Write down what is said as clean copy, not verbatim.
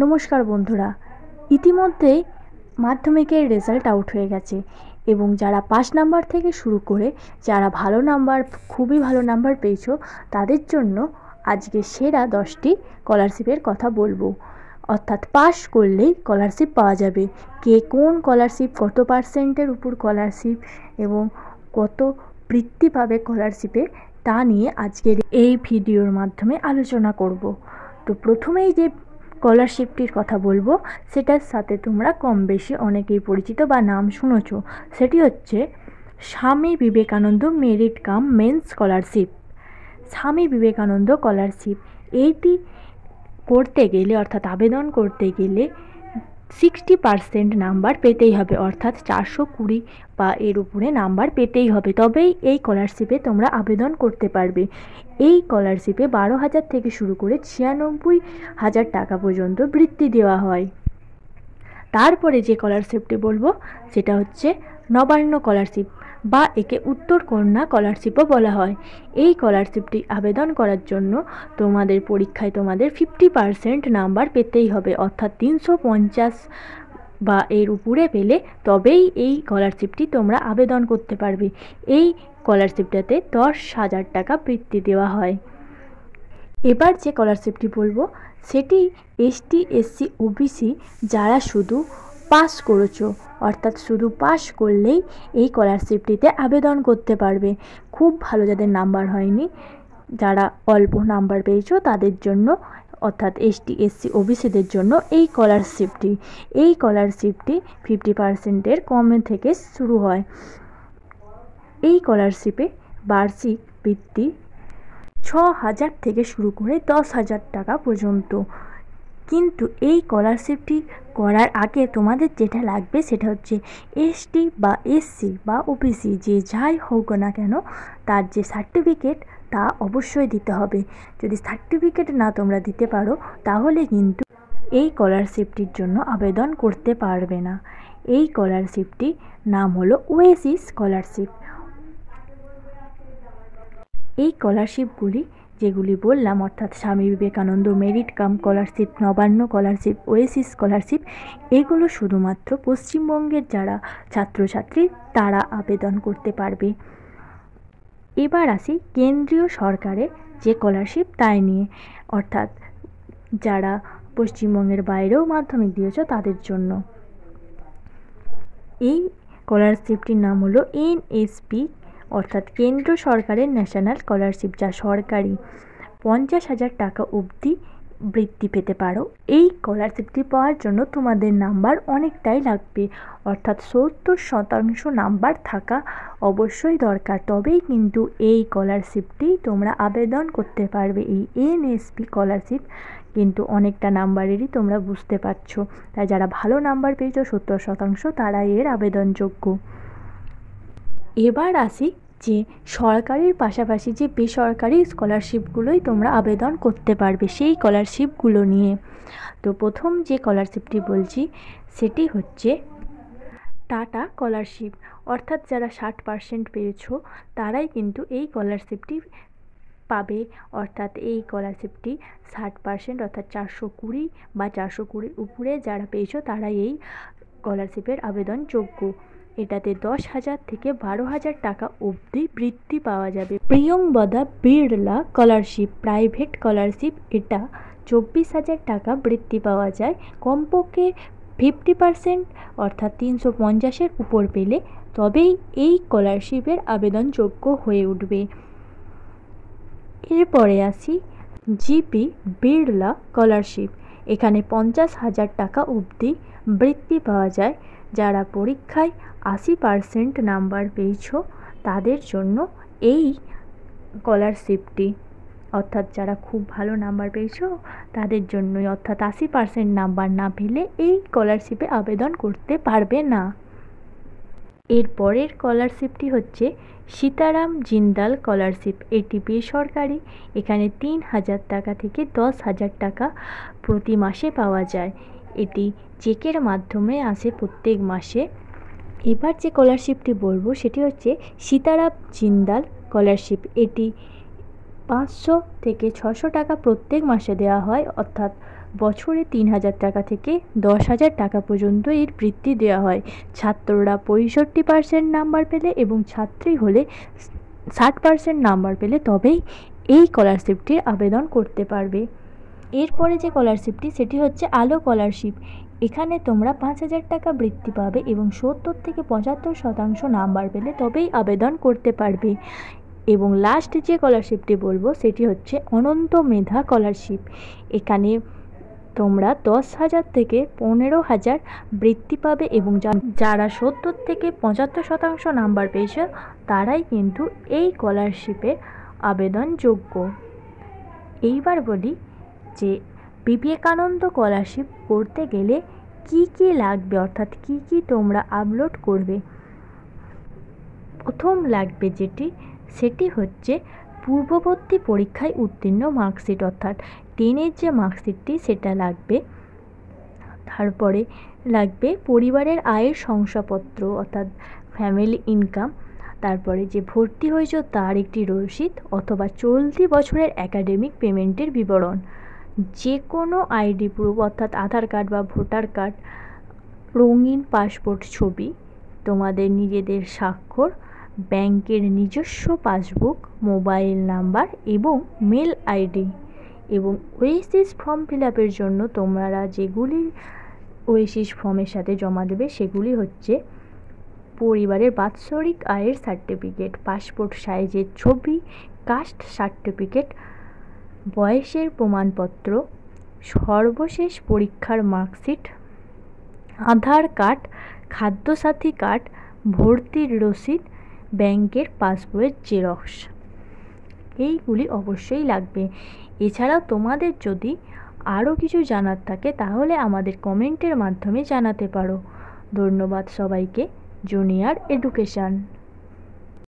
নমস্কার বন্ধুরা, ইতিমধ্যেই মাধ্যমিকের রেজাল্ট আউট হয়ে গেছে এবং যারা 5 নাম্বার থেকে শুরু করে যারা ভালো নাম্বার, খুবই ভালো নাম্বার পেয়েছো তাদের জন্য আজকে সেরা 10টি স্কলারশিপের কথা বলবো। অর্থাৎ পাস করলেই স্কলারশিপ পাওয়া যাবে। কে কোন স্কলারশিপ, কত পার্সেন্টের উপর স্কলারশিপ এবং কত বৃত্তি পাবে স্কলারশিপে, তা নিয়ে আজকের এই ভিডিওর মাধ্যমে আলোচনা করব। তো প্রথমেই যে স্কলারশিপটির কথা বলবো সেটার সাথে তোমরা কম বেশি অনেকেই পরিচিত বা নাম শুনেছো। সেটি হচ্ছে Swami Vivekananda merit cum means scholarship. Swami Vivekananda scholarship এইটি করতে গেলে, অর্থাৎ আবেদন করতে গেলে 60% নাম্বার পেতেই হবে, অর্থাৎ 420 বা এর উপরে নাম্বার পেতেই হবে, তবেই এই স্কলারশিপে তোমরা আবেদন করতে পারবে। এই স্কলারশিপে 12,000 থেকে শুরু করে 96,000 টাকা পর্যন্ত বৃত্তি দেওয়া হয়। তারপরে যে স্কলারশিপটি বলবো সেটা হচ্ছে নবান্ন স্কলারশিপ বা একে উত্তর কন্যা স্কলারশিপও বলা হয়। এই স্কলারশিপটি আবেদন করার জন্য তোমাদের পরীক্ষায় তোমাদের 50% নাম্বার পেতেই হবে, অর্থাৎ 350 বা এর উপরে পেলে তবেই এই স্কলারশিপটি তোমরা আবেদন করতে পারবে। এই স্কলারশিপটাতে 10,000 টাকা বৃত্তি দেওয়া হয়। এবার যে স্কলারশিপটি বলবো সেটি এসটি, এসসি, ওবিসি যারা শুধু পাস করেছো, অর্থাৎ শুধু পাস করলেই এই স্কলারশিপটিতে আবেদন করতে পারবে। খুব ভালো যাদের নাম্বার হয়নি, যারা অল্প নাম্বার পেয়েছো তাদের জন্য, অর্থাৎ এসটি, এসসি, ওবিসিদের জন্য এই স্কলারশিপটি 50%-এর কমে থেকে শুরু হয়। এই স্কলারশিপে বার্ষিক বৃত্তি 6,000 থেকে শুরু করে 10,000 টাকা পর্যন্ত। কিন্তু এই স্কলারশিপটি করার আগে তোমাদের যেটা লাগবে সেটা হচ্ছে এসটি বা এসসি বা ওবিসি যে যাই হোক না কেন তার যে সার্টিফিকেট তা অবশ্যই দিতে হবে। যদি সার্টিফিকেট না তোমরা দিতে পারো তাহলে কিন্তু এই স্কলারশিপটির জন্য আবেদন করতে পারবে না। এই স্কলারশিপটির নাম হলো ওয়েসিস স্কলারশিপ। এই স্কলারশিপগুলি যেগুলি বললাম, অর্থাৎ স্বামী বিবেকানন্দ মেরিট কাম scholarship, Nabanna scholarship, Oasis scholarship, এগুলো শুধুমাত্র পশ্চিমবঙ্গের যারা ছাত্রছাত্রী তারা আবেদন করতে পারবে। এবার আসি কেন্দ্রীয় সরকারের যে স্কলারশিপ তাই নিয়ে, অর্থাৎ যারা পশ্চিমবঙ্গের বাইরেও মাধ্যমিক দিয়েছ তাদের জন্য। এই স্কলারশিপটির নাম হলো এনএসপি, অর্থাৎ কেন্দ্র সরকারের ন্যাশনাল স্কলারশিপ, যা সরকারি। 50,000 টাকা অবধি বৃত্তি পেতে পারো। এই স্কলারশিপটি পাওয়ার জন্য তোমাদের নাম্বার অনেকটাই লাগবে, অর্থাৎ 70% নাম্বার থাকা অবশ্যই দরকার, তবেই কিন্তু এই স্কলারশিপটি তোমরা আবেদন করতে পারবে। এই এনএসপি স্কলারশিপ কিন্তু অনেকটা নাম্বারেরই, তোমরা বুঝতে পারছো। তাই যারা ভালো নাম্বার পেয়েছো 70% তারা এর আবেদনযোগ্য। এবার আসি যে সরকারির পাশাপাশি যে বেসরকারি স্কলারশিপগুলোই তোমরা আবেদন করতে পারবে সেই স্কলারশিপগুলো নিয়ে। তো প্রথম যে স্কলারশিপটি বলছি সেটি হচ্ছে টাটা স্কলারশিপ, অর্থাৎ যারা 60% পেয়েছো তারাই কিন্তু এই স্কলারশিপটি পাবে। অর্থাৎ এই স্কলারশিপটি 60%, অর্থাৎ 420 বা 420 উপরে যারা পেয়েছো তারাই এই স্কলারশিপের আবেদনযোগ্য। এটাতে 10,000 থেকে 12,000 টাকা অবধি বৃত্তি পাওয়া যাবে। Priyamvada Birla scholarship private scholarship, এটা 24,000 টাকা বৃত্তি পাওয়া যায়। কমপক্ষে 50%, অর্থাৎ 350-এর উপর পেলে তবেই এই স্কলারশিপের আবেদনযোগ্য হয়ে উঠবে। এরপরে আসি জিপি বিড়লা স্কলারশিপ। এখানে 50,000 টাকা অবধি বৃত্তি পাওয়া যায়। যারা পরীক্ষায় 80% নাম্বার পেয়েছো তাদের জন্য এই স্কলারশিপটি, অর্থাৎ যারা খুব ভালো নাম্বার পেয়েছো তাদের জন্যই, অর্থাৎ 80% নাম্বার না পেলে এই স্কলারশিপে আবেদন করতে পারবে না। এর পরের স্কলারশিপটি হচ্ছে সীতারাম জিন্দাল স্কলারশিপ। এটি বেসরকারি। এখানে 3,000 টাকা থেকে 10,000 টাকা প্রতি মাসে পাওয়া যায়। এটি চেকের মাধ্যমে আসে প্রত্যেক মাসে। এবার যে স্কলারশিপটি বলবো সেটি হচ্ছে সীতারাম জিন্দাল স্কলারশিপ। এটি 500 থেকে 600 টাকা প্রত্যেক মাসে দেওয়া হয়, অর্থাৎ বছরে 3,000 টাকা থেকে 10,000 টাকা পর্যন্ত এর বৃত্তি দেওয়া হয়। ছাত্ররা 65% নাম্বার পেলে এবং ছাত্রী হলে 60% নাম্বার পেলে তবেই এই স্কলারশিপটির আবেদন করতে পারবে। এরপরে যে স্কলারশিপটি সেটি হচ্ছে আলো স্কলারশিপ। এখানে তোমরা 5,000 টাকা বৃত্তি পাবে এবং 70 থেকে 75% নাম্বার পেলে তবেই আবেদন করতে পারবে। এবং লাস্ট যে স্কলারশিপটি বলবো সেটি হচ্ছে অনন্ত মেধা স্কলারশিপ। এখানে তোমরা 10,000 থেকে 15,000 বৃত্তি পাবে এবং যারা 70 থেকে 75% নাম্বার পেয়েছে তারাই কিন্তু এই স্কলারশিপের আবেদনযোগ্য। এইবার বলি যে বিবেকানন্দ স্কলারশিপ করতে গেলে কি কি লাগবে, অর্থাৎ কি কি তোমরা আপলোড করবে। প্রথম লাগবে সেটি হচ্ছে পূর্ববর্তী পরীক্ষায় উত্তীর্ণ মার্কশিট, অর্থাৎ 10-এর যে মার্কশিটটি সেটা লাগবে। তারপরে লাগবে পরিবারের আয়ের শংসাপত্র, অর্থাৎ ফ্যামিলি ইনকাম। তারপরে যে ভর্তি হয়েছে তার একটি রসিদ অথবা চলতি বছরের একাডেমিক পেমেন্টের বিবরণ, যে কোনো আইডি প্রুফ অর্থাৎ আধার কার্ড বা ভোটার কার্ড, রঙিন পাসপোর্ট ছবি, তোমাদের নিজেদের স্বাক্ষর, ব্যাংকের নিজস্ব পাসবুক, মোবাইল নাম্বার এবং মেল আইডি। এবং ওএসিস ফর্ম ফিল আপের জন্য তোমরা যেগুলি ওএসিস ফর্মের সাথে জমা দেবে সেগুলি হচ্ছে পরিবারের বাৎসরিক আয়ের সার্টিফিকেট, পাসপোর্ট সাইজের ছবি, কাস্ট সার্টিফিকেট, বয়সের প্রমাণপত্র, সর্বশেষ পরীক্ষার মার্কশিট, আধার কার্ড, খাদ্যসাথী কার্ড, ভর্তির রসিদ, ব্যাংকের পাসবইয়ের জেরক্স। এইগুলি অবশ্যই লাগবে। এছাড়াও তোমাদের যদি আরও কিছু জানার থাকে তাহলে আমাদের কমেন্টের মাধ্যমে জানাতে পারো। ধন্যবাদ সবাইকে। Junior education.